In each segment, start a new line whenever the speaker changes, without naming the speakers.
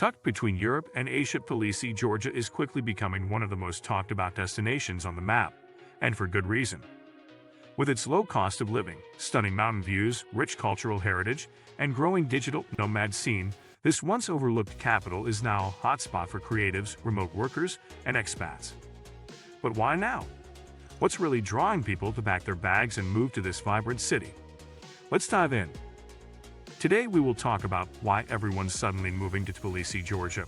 Tucked between Europe and Asia, Tbilisi, Georgia is quickly becoming one of the most talked about destinations on the map, and for good reason. With its low cost of living, stunning mountain views, rich cultural heritage, and growing digital nomad scene, this once overlooked capital is now a hotspot for creatives, remote workers, and expats. But why now? What's really drawing people to pack their bags and move to this vibrant city? Let's dive in. Today we will talk about why everyone's suddenly moving to Tbilisi, Georgia.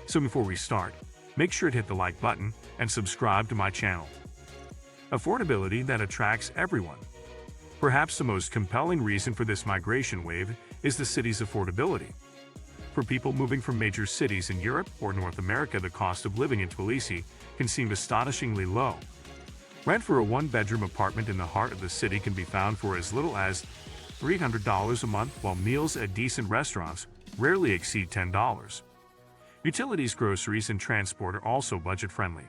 So before we start, make sure to hit the like button and subscribe to my channel. Affordability that attracts everyone. Perhaps the most compelling reason for this migration wave is the city's affordability. For people moving from major cities in Europe or North America, the cost of living in Tbilisi can seem astonishingly low. Rent for a one-bedroom apartment in the heart of the city can be found for as little as $300 a month, while meals at decent restaurants rarely exceed $10. Utilities, groceries, and transport are also budget-friendly.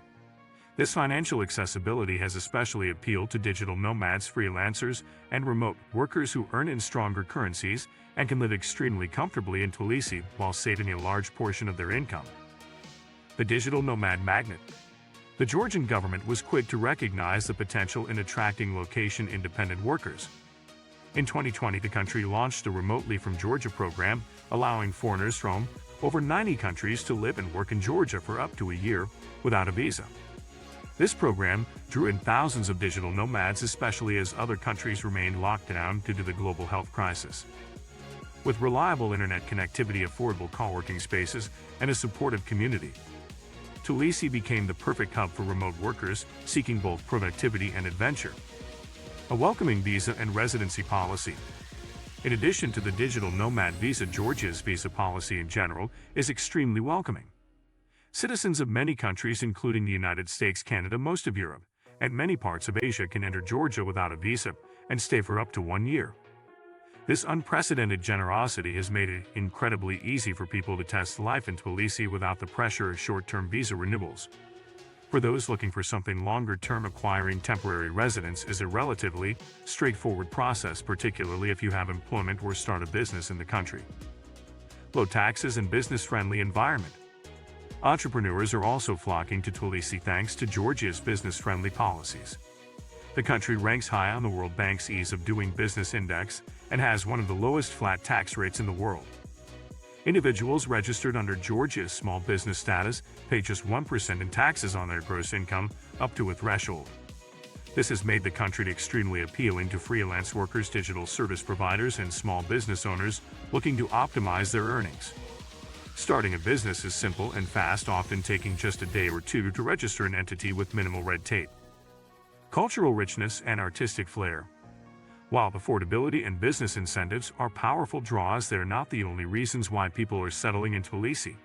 This financial accessibility has especially appealed to digital nomads, freelancers, and remote workers who earn in stronger currencies and can live extremely comfortably in Tbilisi while saving a large portion of their income. The digital nomad magnet. The Georgian government was quick to recognize the potential in attracting location-independent workers. In 2020, the country launched the Remotely from Georgia program, allowing foreigners from over 90 countries to live and work in Georgia for up to a year without a visa. This program drew in thousands of digital nomads, especially as other countries remained locked down due to the global health crisis. With reliable internet connectivity, affordable co-working spaces, and a supportive community, Tbilisi became the perfect hub for remote workers seeking both productivity and adventure. A welcoming visa and residency policy. In addition to the digital nomad visa, Georgia's visa policy in general is extremely welcoming. Citizens of many countries, including the United States, Canada, most of Europe, and many parts of Asia, can enter Georgia without a visa and stay for up to 1 year. This unprecedented generosity has made it incredibly easy for people to test life in Tbilisi without the pressure of short-term visa renewals. For those looking for something longer-term, acquiring temporary residence is a relatively straightforward process, particularly if you have employment or start a business in the country. Low taxes and business-friendly environment. Entrepreneurs are also flocking to Tbilisi thanks to Georgia's business-friendly policies. The country ranks high on the World Bank's Ease of Doing Business Index and has one of the lowest flat tax rates in the world. Individuals registered under Georgia's small business status pay just 1% in taxes on their gross income, up to a threshold. This has made the country extremely appealing to freelance workers, digital service providers, and small business owners looking to optimize their earnings. Starting a business is simple and fast, often taking just a day or two to register an entity with minimal red tape. Cultural richness and artistic flair. While affordability and business incentives are powerful draws, they are not the only reasons why people are settling in Tbilisi.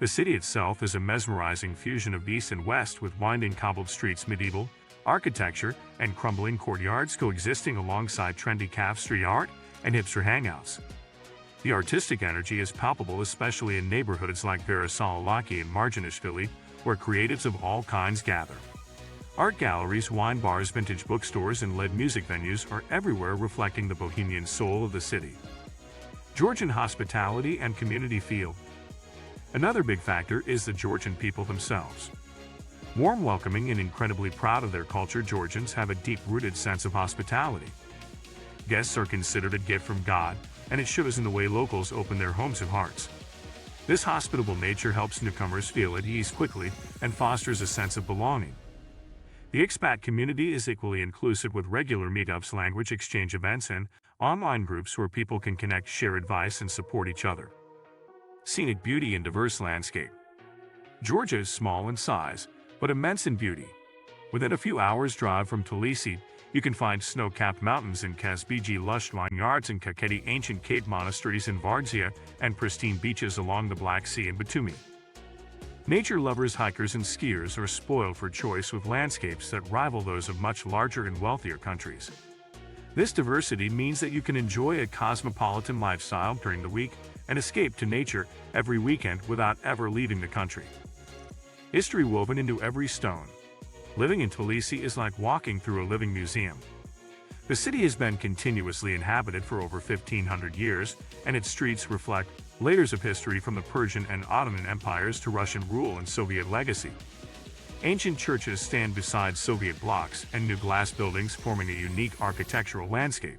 The city itself is a mesmerizing fusion of east and west, with winding cobbled streets, medieval architecture, and crumbling courtyards coexisting alongside trendy cafe street art and hipster hangouts. The artistic energy is palpable, especially in neighborhoods like Varasalaki and Marginishvili, where creatives of all kinds gather. Art galleries, wine bars, vintage bookstores, and live music venues are everywhere, reflecting the bohemian soul of the city. Georgian hospitality and community feel. Another big factor is the Georgian people themselves. Warm, welcoming, and incredibly proud of their culture, Georgians have a deep-rooted sense of hospitality. Guests are considered a gift from God, and it shows in the way locals open their homes and hearts. This hospitable nature helps newcomers feel at ease quickly and fosters a sense of belonging. The expat community is equally inclusive, with regular meetups, language exchange events, and online groups where people can connect, share advice, and support each other. Scenic beauty and diverse landscape. Georgia is small in size, but immense in beauty. Within a few hours' drive from Tbilisi, you can find snow-capped mountains in Kazbiji, lush vineyards in Kakheti, ancient cave monasteries in Vardzia, and pristine beaches along the Black Sea in Batumi. Nature lovers, hikers, and skiers are spoiled for choice, with landscapes that rival those of much larger and wealthier countries. This diversity means that you can enjoy a cosmopolitan lifestyle during the week and escape to nature every weekend without ever leaving the country. History woven into every stone. Living in Tbilisi is like walking through a living museum. The city has been continuously inhabited for over 1,500 years, and its streets reflect layers of history from the Persian and Ottoman empires to Russian rule and Soviet legacy. Ancient churches stand beside Soviet blocks and new glass buildings forming a unique architectural landscape.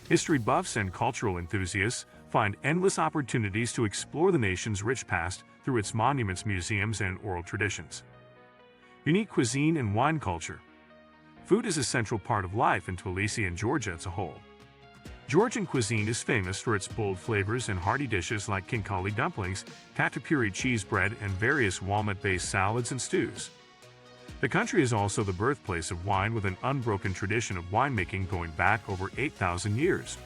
History buffs and cultural enthusiasts find endless opportunities to explore the nation's rich past through its monuments, museums, and oral traditions. Unique cuisine and wine culture. Food is a central part of life in Tbilisi and Georgia as a whole. Georgian cuisine is famous for its bold flavors and hearty dishes like kinkali dumplings, khatapuri cheese bread, and various walnut-based salads and stews. The country is also the birthplace of wine with an unbroken tradition of winemaking going back over 8,000 years.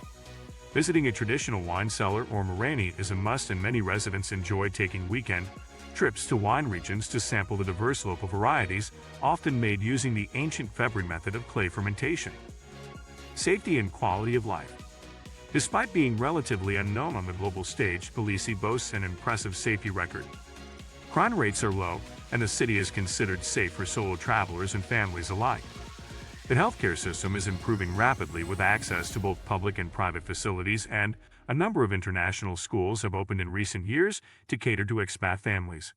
Visiting a traditional wine cellar or meringue is a must, and many residents enjoy taking weekend trips to wine regions to sample the diverse local varieties, often made using the ancient February method of clay fermentation. Safety and quality of life. Despite being relatively unknown on the global stage, Tbilisi boasts an impressive safety record. Crime rates are low, and the city is considered safe for solo travelers and families alike. The healthcare system is improving rapidly with access to both public and private facilities, and a number of international schools have opened in recent years to cater to expat families.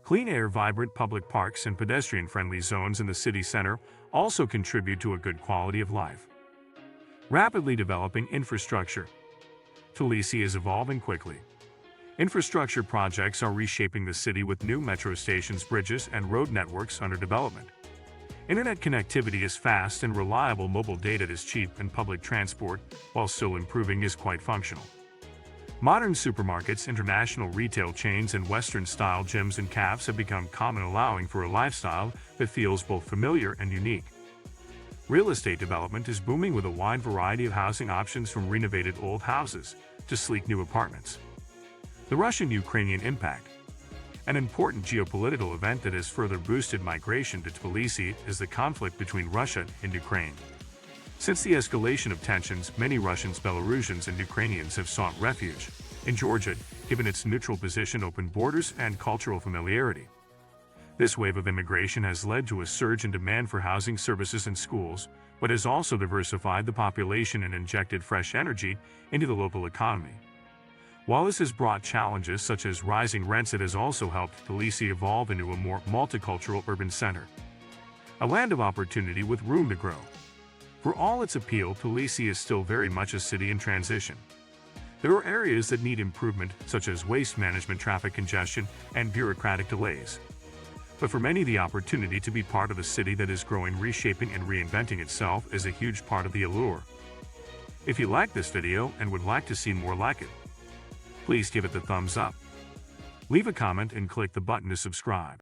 Clean air, vibrant public parks, and pedestrian-friendly zones in the city center also contribute to a good quality of life. Rapidly developing infrastructure. Tbilisi is evolving quickly. Infrastructure projects are reshaping the city with new metro stations, bridges, and road networks under development. Internet connectivity is fast and reliable, mobile data is cheap, and public transport, while still improving, is quite functional. Modern supermarkets, international retail chains, and Western-style gyms and cafes have become common, allowing for a lifestyle that feels both familiar and unique. Real estate development is booming with a wide variety of housing options, from renovated old houses to sleek new apartments. The Russian-Ukrainian impact. An important geopolitical event that has further boosted migration to Tbilisi is the conflict between Russia and Ukraine. Since the escalation of tensions, many Russians, Belarusians, and Ukrainians have sought refuge in Georgia, given its neutral position, open borders, and cultural familiarity. This wave of immigration has led to a surge in demand for housing, services, and schools, but has also diversified the population and injected fresh energy into the local economy. While this has brought challenges such as rising rents, it has also helped Tbilisi evolve into a more multicultural urban center. A land of opportunity with room to grow. For all its appeal, Tbilisi is still very much a city in transition. There are areas that need improvement, such as waste management, traffic congestion, and bureaucratic delays. But for many, the opportunity to be part of a city that is growing, reshaping, and reinventing itself is a huge part of the allure. If you like this video and would like to see more like it, please give it the thumbs up. Leave a comment and click the button to subscribe.